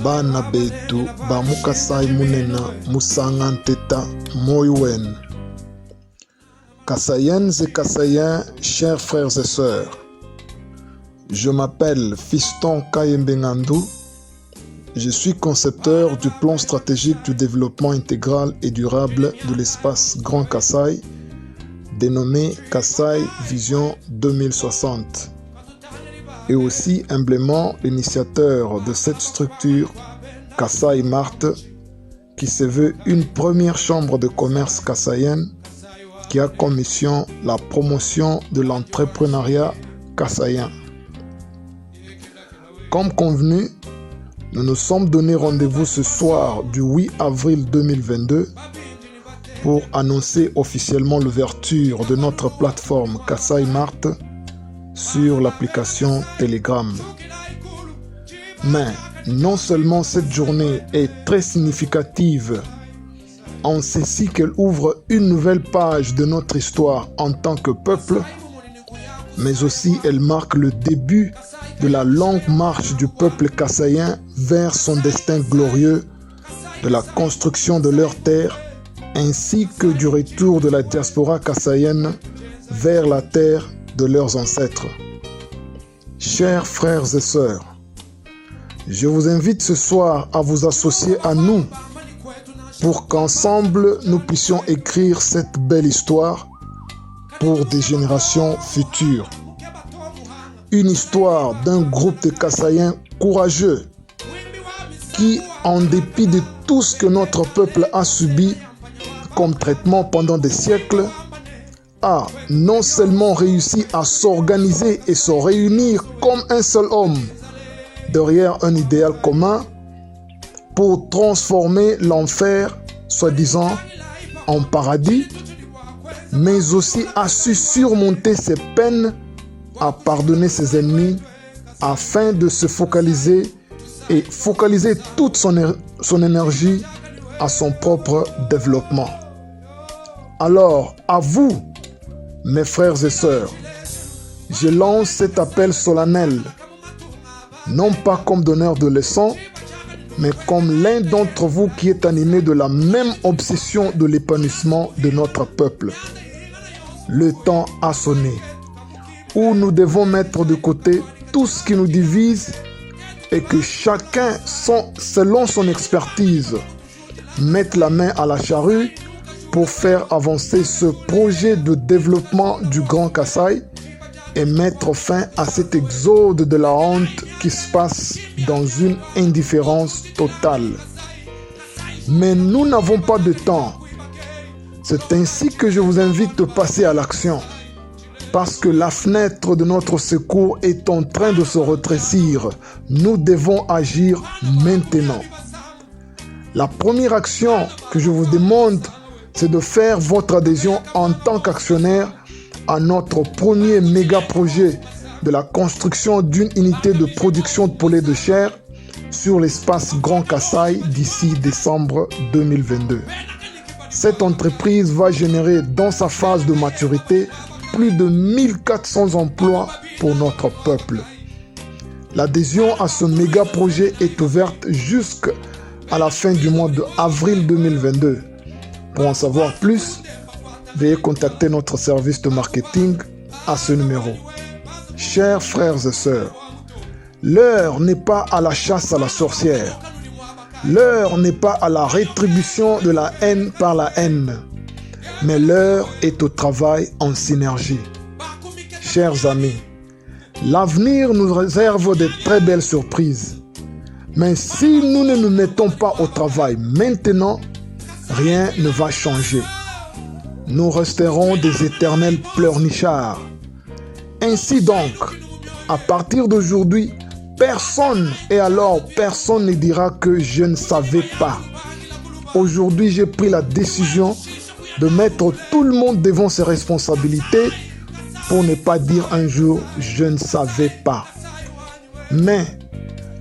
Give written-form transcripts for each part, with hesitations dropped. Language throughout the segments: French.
Bana betu bamukasai munena musanga nteta moywen. Kassayennes et Kassaïens, chers frères et sœurs, je m'appelle Fiston Kayembengandu. Je suis concepteur du plan stratégique du développement intégral et durable de l'espace Grand Kasaï, dénommé Kasaï Vision 2060, et aussi humblement l'initiateur de cette structure, Kasaï Mart, qui se veut une première chambre de commerce kassaïenne qui a comme mission la promotion de l'entrepreneuriat kassaïen. Comme convenu, nous nous sommes donné rendez-vous ce soir du 8 avril 2022 pour annoncer officiellement l'ouverture de notre plateforme Kasaï Mart sur l'application Telegram. Mais non seulement cette journée est très significative en ceci qu'elle ouvre une nouvelle page de notre histoire en tant que peuple, mais aussi elle marque le début de la longue marche du peuple kassaïen vers son destin glorieux, de la construction de leur terre, ainsi que du retour de la diaspora kassaïenne vers la terre de leurs ancêtres. Chers frères et sœurs, je vous invite ce soir à vous associer à nous pour qu'ensemble nous puissions écrire cette belle histoire pour des générations futures. Une histoire d'un groupe de Kassaïens courageux qui, en dépit de tout ce que notre peuple a subi comme traitement pendant des siècles, a non seulement réussi à s'organiser et se réunir comme un seul homme derrière un idéal commun pour transformer l'enfer, soi-disant, en paradis, mais aussi a su surmonter ses peines, à pardonner ses ennemis, afin de se focaliser et focaliser toute son énergie à son propre développement. Alors, à vous, mes frères et sœurs, je lance cet appel solennel, non pas comme donneur de leçons, mais comme l'un d'entre vous qui est animé de la même obsession de l'épanouissement de notre peuple. Le temps a sonné, où nous devons mettre de côté tout ce qui nous divise et que chacun, selon son expertise, mette la main à la charrue pour faire avancer ce projet de développement du Grand Kasaï et mettre fin à cet exode de la honte qui se passe dans une indifférence totale. Mais nous n'avons pas de temps. C'est ainsi que je vous invite à passer à l'action, parce que la fenêtre de notre secours est en train de se rétrécir. Nous devons agir maintenant. La première action que je vous demande, c'est de faire votre adhésion en tant qu'actionnaire à notre premier méga projet de la construction d'une unité de production de poulet de chair sur l'espace Grand Kasaï d'ici décembre 2022. Cette entreprise va générer dans sa phase de maturité plus de 1400 emplois pour notre peuple. L'adhésion à ce méga projet est ouverte jusqu'à la fin du mois d'avril 2022. Pour en savoir plus, veuillez contacter notre service de marketing à ce numéro. Chers frères et sœurs, l'heure n'est pas à la chasse à la sorcière. L'heure n'est pas à la rétribution de la haine par la haine. Mais l'heure est au travail en synergie. Chers amis, l'avenir nous réserve de très belles surprises. Mais si nous ne nous mettons pas au travail maintenant, rien ne va changer. Nous resterons des éternels pleurnichards. Ainsi donc, à partir d'aujourd'hui, personne ne dira que je ne savais pas. Aujourd'hui, j'ai pris la décision de mettre tout le monde devant ses responsabilités pour ne pas dire un jour « je ne savais pas ». Mais,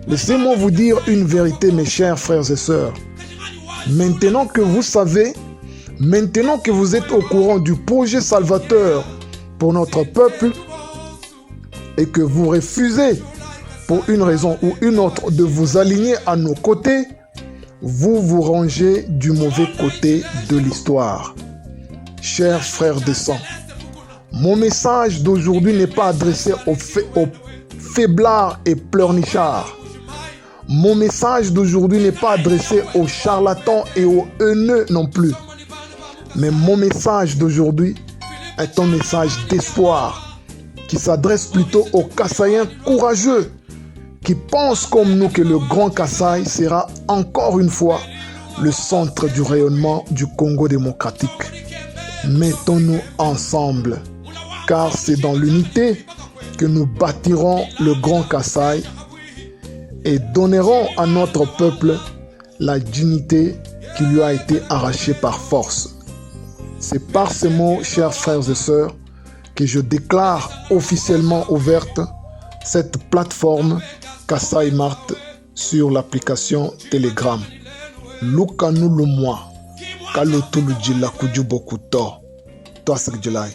laissez-moi vous dire une vérité, mes chers frères et sœurs. Maintenant que vous savez, maintenant que vous êtes au courant du projet salvateur pour notre peuple et que vous refusez pour une raison ou une autre de vous aligner à nos côtés, vous vous rangez du mauvais côté de l'histoire. Chers frères de sang, mon message d'aujourd'hui n'est pas adressé aux faiblards et pleurnichards. Mon message d'aujourd'hui n'est pas adressé aux charlatans et aux haineux non plus. Mais mon message d'aujourd'hui est un message d'espoir qui s'adresse plutôt aux Kassaïens courageux qui pensent comme nous que le Grand Kasaï sera encore une fois le centre du rayonnement du Congo démocratique. Mettons-nous ensemble, car c'est dans l'unité que nous bâtirons le Grand Kasaï et donnerons à notre peuple la dignité qui lui a été arrachée par force. C'est par ces mots, chers frères et sœurs, que je déclare officiellement ouverte cette plateforme Kasai Mart sur l'application Telegram. Lukanu lumwa, kalotulu jila kujubokuto, toasek jilai.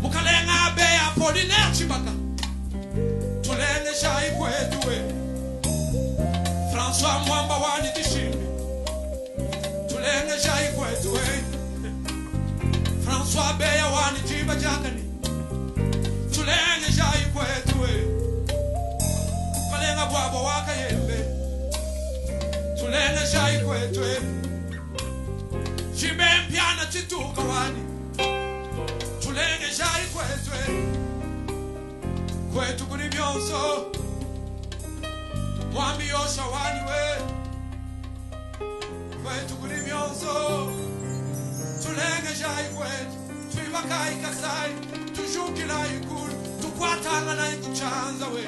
Mukalenga bea poliner chibaka. Tulele shai kwetu. François Mwamba wani tishimbi. Tulele shai kwetu. François bea wani chiba jakani. Tulele shai kwetu. Mukalenga bwabo waka yembe. Tulele shai kwetu. Chibempiana chituka wani. Tulenge shai kwetu kuri byonso mwambi yosha wani we kwetu kuri byonso tulenge shai kwetu tuibakai kasai tujukila ikulu tukwatanga na ikuchanza we